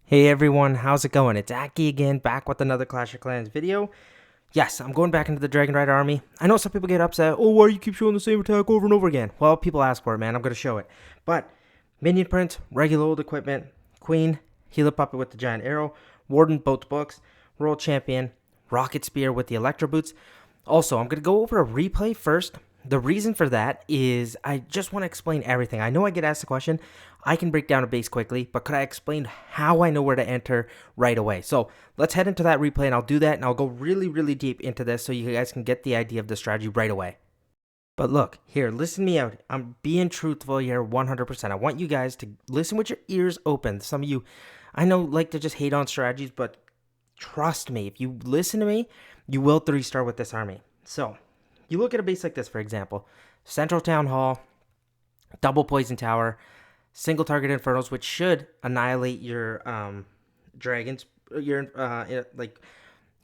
Hey everyone, how's it going? It's Aki again, back with another Clash of Clans video. Yes, I'm going back into the Dragon Rider army. I know some people get upset, oh, why do you keep showing the same attack over and over again? Well, people ask for it, man, I'm going to show it. But, Minion Prince, regular old equipment, Queen, Healer Puppet with the Giant Arrow, Warden, both books, World Champion, Rocket Spear with the Electro Boots. Also, I'm going to go over a replay first. The reason for that is I just want to explain everything. I know I get asked the question. I can break down a base quickly, but could I explain how I know where to enter right away? So let's head into that replay, and I'll do that, and I'll go really, really deep into this so you guys can get the idea of the strategy right away. But look, here, listen me out. I'm being truthful here 100%. I want you guys to listen with your ears open. Some of you, I know, like to just hate on strategies, but trust me, if you listen to me, you will 3-star with this army. So, you look at a base like this, for example. Central Town Hall, double Poison Tower, single target Infernos, which should annihilate your dragons, your like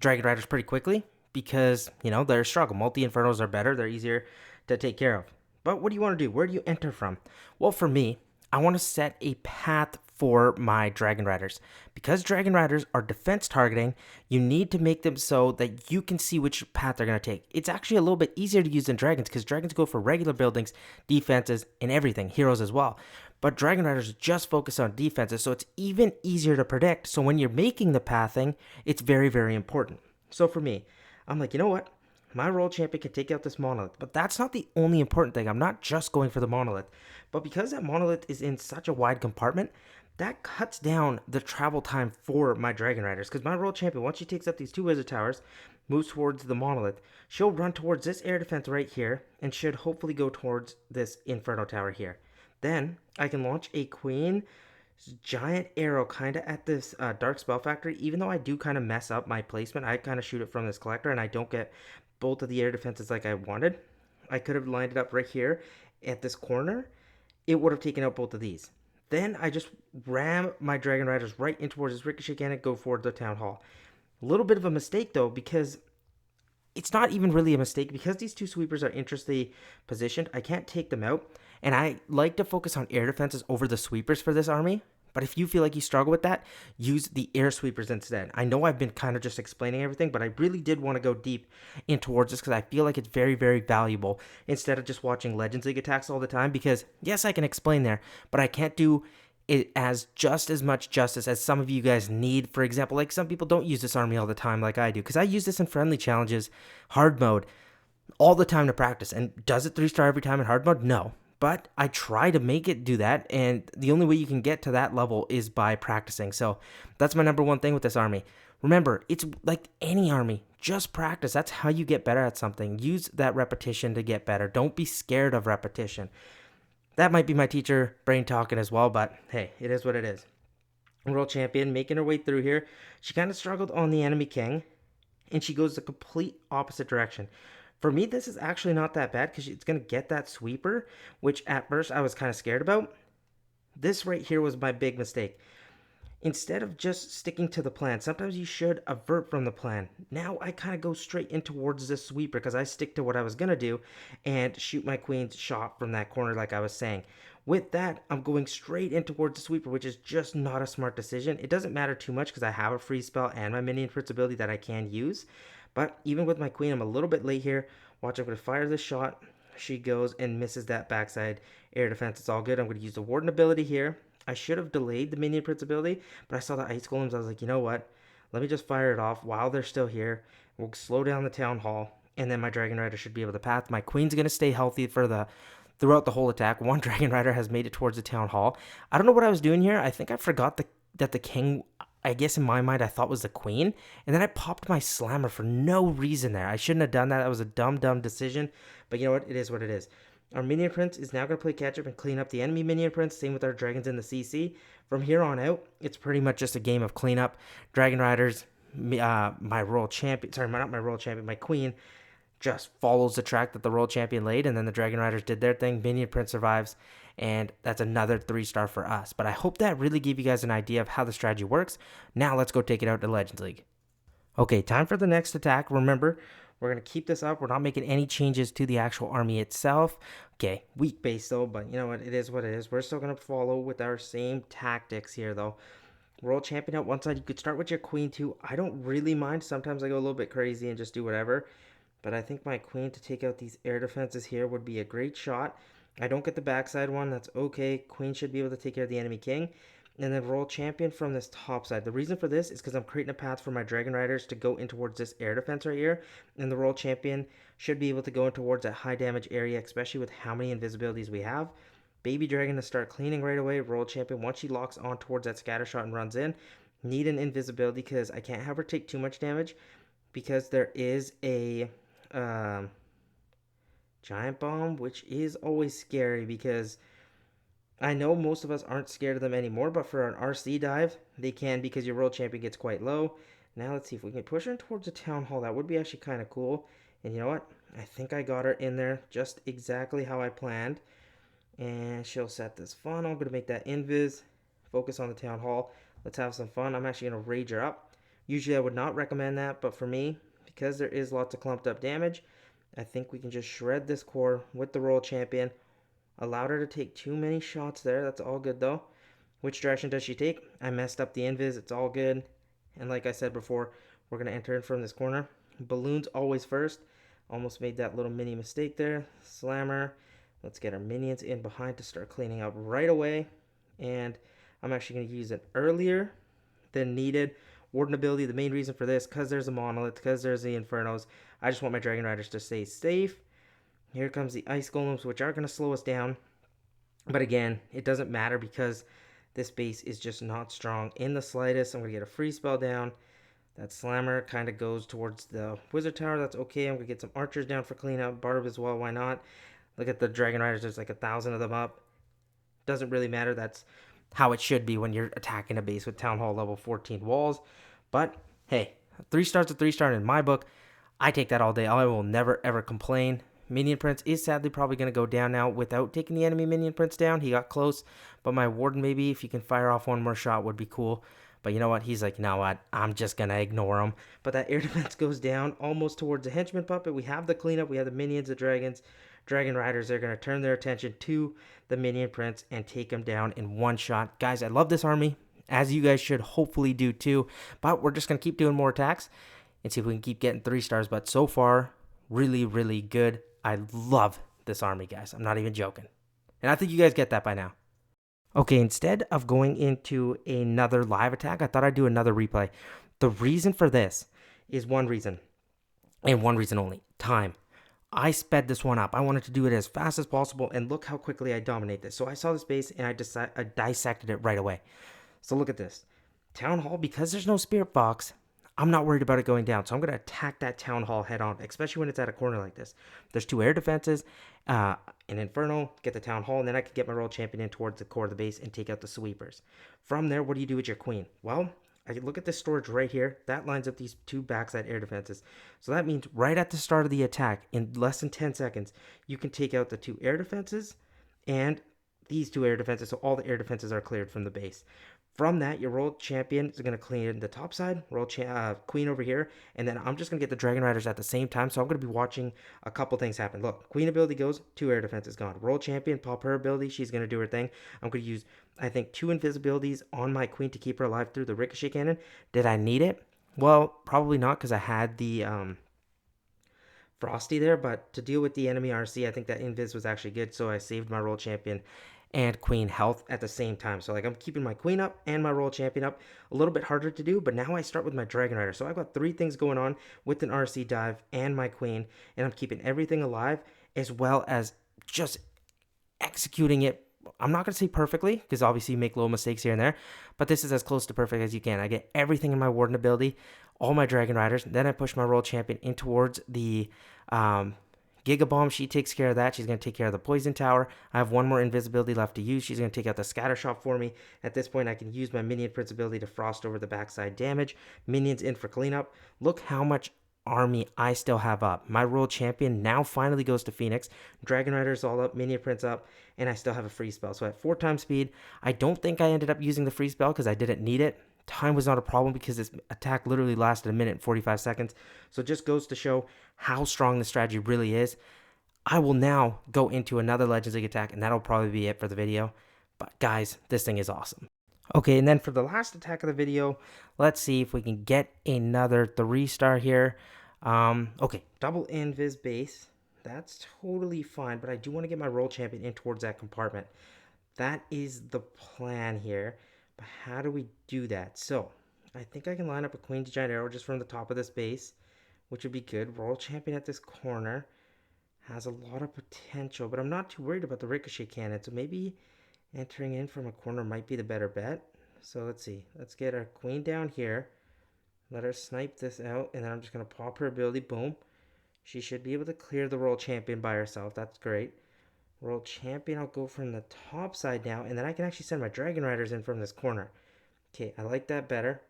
Dragon Riders pretty quickly because, you know, they're a struggle. Multi-Infernos are better. They're easier to take care of. But what do you want to do? Where do you enter from? Well, for me, I want to set a path for my Dragon Riders. Because Dragon Riders are defense targeting, you need to make them so that you can see which path they're going to take. It's actually a little bit easier to use than Dragons because Dragons go for regular buildings, defenses, and everything, heroes as well. But Dragon Riders just focus on defenses, so it's even easier to predict. So when you're making the pathing, it's very, very important. So for me, I'm like, you know what? My World Champion can take out this Monolith, but that's not the only important thing. I'm not just going for the Monolith. But because that Monolith is in such a wide compartment, that cuts down the travel time for my Dragon Riders. Because my World Champion, once she takes up these two Wizard Towers, moves towards the Monolith, she'll run towards this air defense right here, and should hopefully go towards this Inferno Tower here. Then, I can launch a Queen giant arrow kind of at this Dark Spell Factory. Even though I do kind of mess up my placement, I kind of shoot it from this collector, and I don't get both of the air defenses like I wanted. I could have lined it up right here at this corner. It would have taken out both of these. Then I just ram my Dragon Riders right in towards this Ricochet Cannon, go forward the Town Hall. A little bit of a mistake though, because it's not even really a mistake because these two sweepers are interestingly positioned. I can't take them out, and I like to focus on air defenses over the sweepers for this army. But if you feel like you struggle with that, use the air sweepers instead. I know I've been kind of just explaining everything, but I really did want to go deep in towards this because I feel like it's very, very valuable instead of just watching Legends League attacks all the time. Because yes, I can explain there, but I can't do it as just as much justice as some of you guys need. For example, like some people don't use this army all the time like I do, because I use this in friendly challenges, hard mode, all the time to practice. And does it 3-star every time in hard mode? No. But I try to make it do that, and the only way you can get to that level is by practicing. So that's my number one thing with this army. Remember, it's like any army. Just practice. That's how you get better at something. Use that repetition to get better. Don't be scared of repetition. That might be my teacher brain talking as well, but hey, it is what it is. World Champion making her way through here. She kind of struggled on the enemy king, and she goes the complete opposite direction. For me, this is actually not that bad because it's going to get that sweeper, which at first I was kind of scared about. This right here was my big mistake. Instead of just sticking to the plan, sometimes you should avert from the plan. Now I kind of go straight in towards this sweeper because I stick to what I was going to do and shoot my queen's shot from that corner like I was saying. With that, I'm going straight in towards the sweeper, which is just not a smart decision. It doesn't matter too much because I have a free spell and my minion prince ability that I can use. But even with my queen, I'm a little bit late here. Watch, I'm going to fire this shot. She goes and misses that backside air defense. It's all good. I'm going to use the warden ability here. I should have delayed the minion prince ability, but I saw the ice golems. I was like, you know what? Let me just fire it off while they're still here. We'll slow down the town hall, and then my dragon rider should be able to path. My queen's going to stay healthy for throughout the whole attack. One dragon rider has made it towards the town hall. I don't know what I was doing here. I think I forgot that the king, I guess in my mind, I thought was the queen. And then I popped my slammer for no reason there. I shouldn't have done that. That was a dumb decision. But you know what? It is what it is. Our minion prince is now going to play catch up and clean up the enemy minion prince. Same with our dragons in the CC. From here on out, it's pretty much just a game of cleanup. Dragon riders, my royal champion, sorry, not my royal champion, my queen just follows the track that the royal champion laid, and then the dragon riders did their thing. Minion prince survives, and that's another 3-star for us. But I hope that really gave you guys an idea of how the strategy works. Now let's go take it out to Legends League. Okay, time for the next attack. Remember, we're going to keep this up. We're not making any changes to the actual army itself. Okay, weak base though, but you know what? It is what it is. We're still going to follow with our same tactics here though. World Champion out one side. You could start with your Queen too. I don't really mind. Sometimes I go a little bit crazy and just do whatever. But I think my Queen to take out these air defenses here would be a great shot. I don't get the backside one. That's okay. Queen should be able to take care of the enemy king. And then roll champion from this top side. The reason for this is because I'm creating a path for my Dragon Riders to go in towards this air defense right here. And the roll champion should be able to go in towards that high damage area, especially with how many invisibilities we have. Baby Dragon to start cleaning right away. Roll champion, once she locks on towards that scatter shot and runs in, need an invisibility because I can't have her take too much damage because there is a giant bomb, which is always scary because I know most of us aren't scared of them anymore, but for an RC dive, they can because your world champion gets quite low. Now let's see if we can push her towards the town hall. That would be actually kind of cool. And you know what? I think I got her in there just exactly how I planned. And she'll set this funnel. I'm going to make that invis. Focus on the town hall. Let's have some fun. I'm actually going to rage her up. Usually I would not recommend that, but for me, because there is lots of clumped up damage, I think we can just shred this core with the roll champion. Allowed her to take too many shots there. That's all good though. Which direction does she take? I messed up the invis. It's all good. And like I said before, we're going to enter in from this corner. Balloons always first. Almost made that little mini mistake there. Slammer. Let's get our minions in behind to start cleaning up right away. And I'm actually going to use it earlier than needed. Warden ability, the main reason for this, because there's a monolith, because there's the infernos. I just want my Dragon Riders to stay safe. Here comes the ice golems, which are going to slow us down. But again, it doesn't matter because this base is just not strong in the slightest. I'm going to get a free spell down. That slammer kind of goes towards the wizard tower. That's okay. I'm going to get some archers down for cleanup. Barb as well. Why not? Look at the Dragon Riders. There's like 1,000 of them up. Doesn't really matter. That's how it should be when you're attacking a base with Town Hall level 14 walls. But hey, 3 stars to 3 star in my book. I take that all day. I will never ever complain. Minion Prince is sadly probably going to go down now without taking the enemy Minion Prince down. He got close, but my Warden maybe, if you can fire off one more shot, would be cool. But you know what? He's like, you know what? I'm just going to ignore him. But that air defense goes down almost towards the henchman puppet. We have the cleanup. We have the minions, the dragons, Dragon Riders. They're going to turn their attention to the Minion Prince and take him down in one shot. Guys, I love this army, as you guys should hopefully do too. But we're just going to keep doing more attacks and see if we can keep getting 3 stars. But so far, really, really good. I love this army, guys. I'm not even joking. And I think you guys get that by now. Okay, instead of going into another live attack, I thought I'd do another replay. The reason for this is one reason, and one reason only: time. I sped this one up. I wanted to do it as fast as possible, and look how quickly I dominate this. So I saw this base, and I dissected it right away. So look at this. Town Hall, because there's no Spirit Box, I'm not worried about it going down. So I'm going to attack that Town Hall head on, especially when it's at a corner like this. There's 2 air defenses, an Inferno, get the Town Hall, and then I can get my Royal Champion in towards the core of the base and take out the sweepers. From there, what do you do with your Queen? Well, I look at this storage right here. That lines up these 2 backside air defenses. So that means right at the start of the attack, in less than 10 seconds, you can take out the 2 air defenses and these 2 air defenses. So all the air defenses are cleared from the base. From that, your Royal Champion is going to clean the top side, Queen over here, and then I'm just going to get the Dragon Riders at the same time, so I'm going to be watching a couple things happen. Look, Queen ability goes, 2 air defenses gone. Royal Champion, pop her ability, she's going to do her thing. I'm going to use, I think, 2 invisibilities on my Queen to keep her alive through the Ricochet Cannon. Did I need it? Well, probably not, because I had the Frosty there, but to deal with the enemy RC, I think that invis was actually good, so I saved my Royal Champion and Queen health at the same time. So like I'm keeping my Queen up and my Royal Champion up. A little bit harder to do, but now I start with my Dragon Rider. So I've got 3 things going on with an RC dive and my Queen, and I'm keeping everything alive as well as just executing it. I'm not going to say perfectly, because obviously you make little mistakes here and there, but this is as close to perfect as you can. I get everything in my Warden ability, all my Dragon Riders, then I push my Royal Champion in towards the Giga Bomb. She takes care of that. She's going to take care of the Poison Tower. I have 1 more invisibility left to use. She's going to take out the Scatter Shot for me. At this point, I can use my Minion Prince ability to frost over the backside damage. Minions in for cleanup. Look how much army I still have up. My Royal Champion now finally goes to Phoenix. Dragon Riders all up, Minion Prince up, and I still have a free spell. So at 4 times speed, I don't think I ended up using the free spell because I didn't need it. Time was not a problem because this attack literally lasted 1 minute and 45 seconds. So it just goes to show how strong the strategy really is. I will now go into another Legends League attack, and that'll probably be it for the video. But guys, this thing is awesome. Okay, and then for the last attack of the video, let's see if we can get another 3-star here. Okay, double invis base. That's totally fine, but I do want to get my roll champion in towards that compartment. That is the plan here. But how do we do that? So, I think I can line up a Queen's Giant Arrow just from the top of this base, which would be good. Roll champion at this corner has a lot of potential, but I'm not too worried about the ricochet cannon. So maybe entering in from a corner might be the better bet. So let's see. Let's get our queen down here. Let her snipe this out, and then I'm just going to pop her ability. Boom. She should be able to clear the roll champion by herself. That's great. Roll champion, I'll go from the top side now, and then I can actually send my dragon riders in from this corner. Okay, I like that better.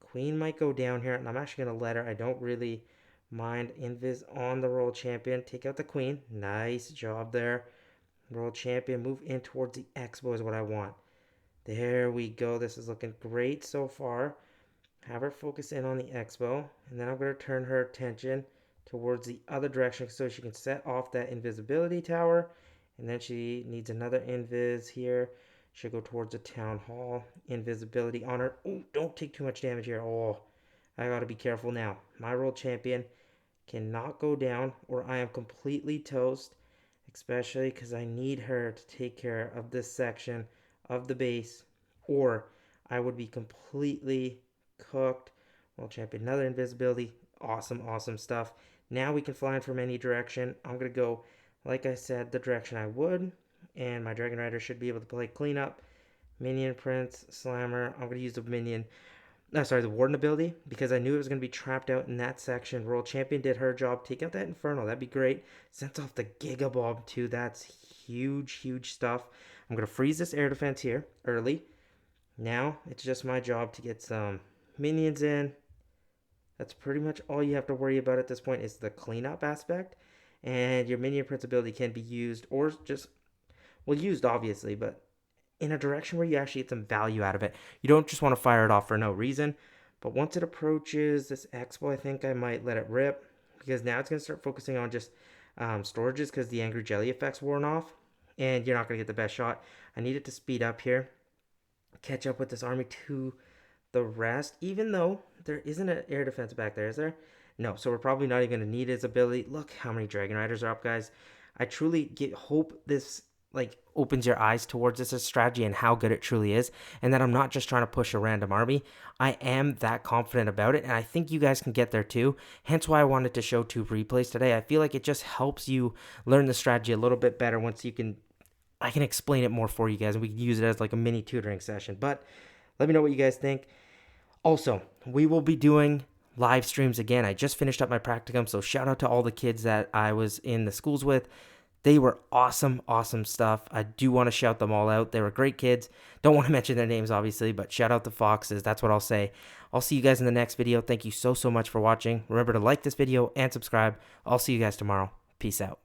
Queen might go down here, and I'm actually going to let her. I don't really mind. Invis on the roll champion. Take out the queen. Nice job there. Roll champion, move in towards the Expo is what I want. There we go. This is looking great so far. Have her focus in on the Expo, and then I'm going to turn her attention towards the other direction so she can set off that invisibility tower. And then she needs another invis here. She'll go towards the town hall. Invisibility on her. Oh, don't take too much damage here. Oh, I got to be careful now. My roll champion cannot go down or I am completely toast. Especially because I need her to take care of this section of the base, or I would be completely cooked. World champion, another invisibility. Awesome, awesome stuff. Now we can fly in from any direction. I'm going to go, like I said, the direction I would, and my Dragon Rider should be able to play cleanup. Minion Prince, Slammer. I'm going to use the minion. The Warden ability, because I knew it was going to be trapped out in that section. World Champion did her job. Take out that Inferno. That'd be great. Sent off the Giga Bomb, too. That's huge, huge stuff. I'm going to freeze this air defense here early. Now, it's just my job to get some minions in. That's pretty much all you have to worry about at this point is the cleanup aspect. And your Minion Prince ability can be used, or just, well, used obviously, but in a direction where you actually get some value out of it. You don't just want to fire it off for no reason. But once it approaches this Expo, I think I might let it rip, because now it's going to start focusing on just storages because the Angry Jelly effect's worn off, and you're not going to get the best shot. I need it to speed up here, catch up with this army to the rest, even though there isn't an air defense back there, is there? No, so we're probably not even going to need his ability. Look how many Dragon Riders are up, guys. I truly hope this opens your eyes towards this strategy and how good it truly is, and that I'm not just trying to push a random army. I am that confident about it, and I think you guys can get there too. Hence why I wanted to show 2 replays today. I feel like it just helps you learn the strategy a little bit better once I can explain it more for you guys, and we can use it as like a mini tutoring session. But let me know what you guys think. Also, we will be doing live streams again. I just finished up my practicum, so shout out to all the kids that I was in the schools with. They were awesome, awesome stuff. I do want to shout them all out. They were great kids. Don't want to mention their names, obviously, but shout out the Foxes. That's what I'll say. I'll see you guys in the next video. Thank you so, so much for watching. Remember to like this video and subscribe. I'll see you guys tomorrow. Peace out.